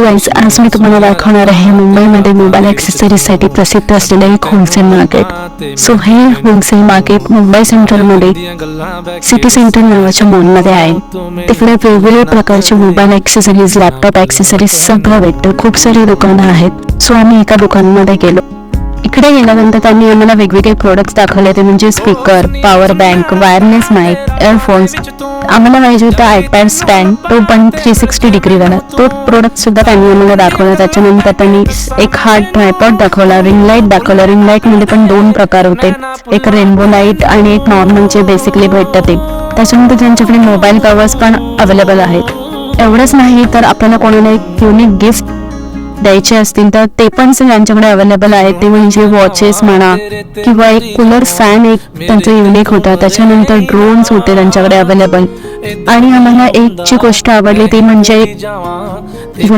Hello guys, आज मी तुम्हाला दाखवणार आहे मुंबईमध्ये मोबाईल ॲक्सेसरीजसाठी प्रसिद्ध असलेले एक होलसेल मार्केट. सो हे होलसेल मार्केट मुंबई सेंट्रलमध्ये सिटी सेंटर नावाच्या मॉलमध्ये आहे. तिकडे वेगवेगळ्या प्रकारचे मोबाईल ॲक्सेसरीज, लॅपटॉप ॲक्सेसरीज सगळं भेटतं. खूप सारी दुकानं आहेत. सो आम्ही एका दुकानामध्ये गेलो. इकडे गेल्यानंतर त्यांनी आम्हाला वेगवेगळे प्रोडक्ट्स दाखवले. ते म्हणजे speaker, power bank, wireless mic, earphones. आम्हाला पाहिजे होता आयपॅड स्टँड, तो पण 360 डिग्रीवाला. तो प्रोडक्ट सुद्धा त्यांनी आम्हाला दाखवला. त्याच्यानंतर त्यांनी एक हार्ड ट्रायपॉड दाखवला, रिंग लाईट दाखवला. रिंग लाईट मध्ये पण 2 प्रकार होते, एक रेनबो लाईट आणि एक नॉर्मल जे बेसिकली भेटतं ते. त्याच्यानंतर त्यांच्याकडे मोबाईल कव्हर्स पण अवेलेबल आहेत. एवढंच नाही तर आपल्याला कोणाला एक युनिक गिफ्ट द्यायचे असतील तर ते पण त्यांच्याकडे अवेलेबल आहे. ते म्हणजे वॉचेस म्हणा किंवा एक कूलर फॅन एक त्यांचा युनिक होता. त्याच्यानंतर ड्रोन्स होते त्यांच्याकडे अवेलेबल. आणि आम्हाला एक जी गोष्ट आवडली ती म्हणजे